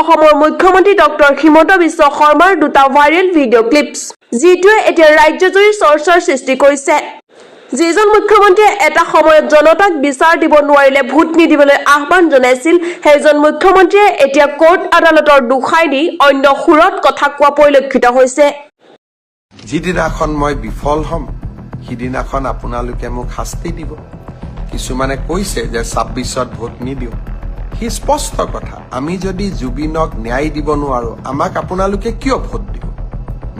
অসমৰ মুখ্যমন্ত্ৰী ডক্টৰ হিমন্ত বিশ্ব শৰ্মাৰ দুটা ভাইৰেল ভিডিঅ' ক্লিপছ যিটোৱে এতিয়া ৰাজ্যজুৰি চৰ্চাৰ সৃষ্টি কৰিছে যিজন মুখ্যমন্ত্ৰীয়ে এটা সময়ত জনতাক বিচাৰ দিব নোৱাৰিলে ভোট নিদিবলৈ আহ্বান জনাইছিল সেইজন মুখ্যমন্ত্ৰীয়ে এতিয়া কোৰ্ট আদালতৰ দুখাই দি অন্য সুৰত কথা কোৱা পৰিলক্ষিত হৈছে যিদিনাখন মই বিফল হম সিদিনাখন আপোনালোকে মোক শাস্তি দিব কিছুমানে কৈছে যে ২৬ত ভোট নিদিও হি স্পষ্ট কথা আমি যদি জুবিনক ন্যায় দিব নোৱাৰো আমাক আপোনালোকে কিয় ভোট দিব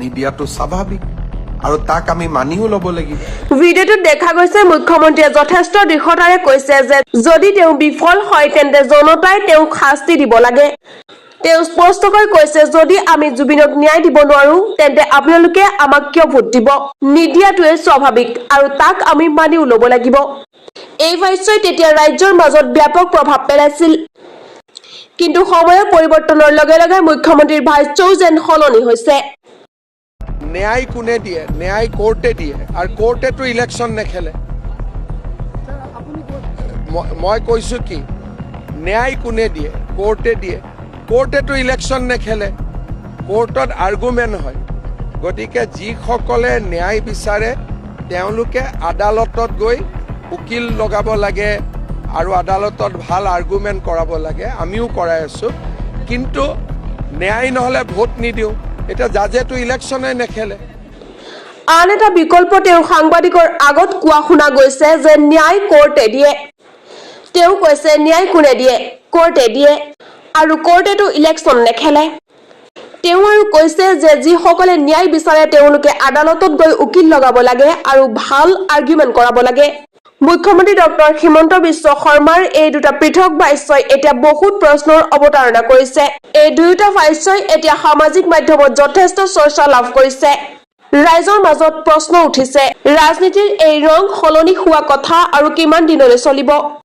নিদিয়াটো স্বাভাৱিক আৰু তাক আমি মানিও ল'ব লাগিব ভিডিঅ'টোত দেখা গৈছে মুখ্যমন্ত্ৰীয়ে যথেষ্ট দৃঢ়তাৰে কৈছে যে যদি তেওঁ বিফল হয় তেন্তে জনতাই তেওঁক শাস্তি দিব লাগে তেওঁ স্পষ্টকৈ কৈছে যদি আমি জুবিনক ন্যায় দিব নোৱাৰো তেন্তে আপোনালোকে আমাক কিয় ভোট দিব নিদিয়াটোৱে স্বাভাৱিক আৰু তাক আমি মানিও ল'ব লাগিব এই ভাষ্যই তেতিয়া ৰাজ্যৰ মাজত ব্যাপক প্ৰভাৱ পেলাইছিল কিন্তু সময়ৰ পৰিৱৰ্তনৰ লগে লগে মুখ্যমন্ত্ৰীৰ ভাষ্যও যেন সলনি হৈছে ন্যায় কোনে দিয়ে ন্যায় কোৰ্টে দিয়ে আৰু কোৰ্টেটো ইলেকশ্যন নেখেলে মই কৈছো কি ন্যায় কোনে দিয়ে কোৰ্টে দিয়ে কোৰ্টেটো ইলেকশ্যন নেখেলে কোৰ্টত আৰ্গুমেণ্ট হয় গতিকে যিসকলে ন্যায় বিচাৰে তেওঁলোকে আদালতত গৈ উকিল লগাব লাগে আৰু আদালতত ভাল আৰ্গুমেণ্ট কৰাব লাগে আমিও কৰাই আছো কিন্তু ন্যায় নহলে ভোট নিদিওঁ এটা জাজেটো ইলেকশ্যনে নেখেলে আন এটা বিকল্প তেওঁ সাংবাদিকৰ আগত কোৱা শুনা গৈছে যে ন্যায় কোৰ্টে দিয়ে তেওঁ কৈছে ন্যায় কোনে দিয়ে কোৰ্টে দিয়ে আৰু কোৰ্টেটো ইলেকশ্যন নেখেলে তেওঁ আৰু কৈছে যে যিসকলে ন্যায় বিচাৰে তেওঁলোকে আদালতত গৈ উকিল লগাব লাগে আৰু ভাল আৰ্গুমেণ্ট কৰাব লাগে মুখ্যমন্ত্ৰী ডক্টৰ হিমন্ত বিশ্ব শৰ্মাৰ এই দুটা পৃথক ভাষ্যই এতিয়া বহুত প্ৰশ্নৰ অৱতাৰণা কৰিছে এই দুয়োটা ভাষ্যই এতিয়া সামাজিক মাধ্যমত যথেষ্ট চৰ্চা লাভ কৰিছে ৰাইজৰ মাজত প্ৰশ্ন উঠিছে ৰাজনীতিৰ এই ৰং সলনি হোৱা কথা আৰু কিমান দিনলৈ চলিব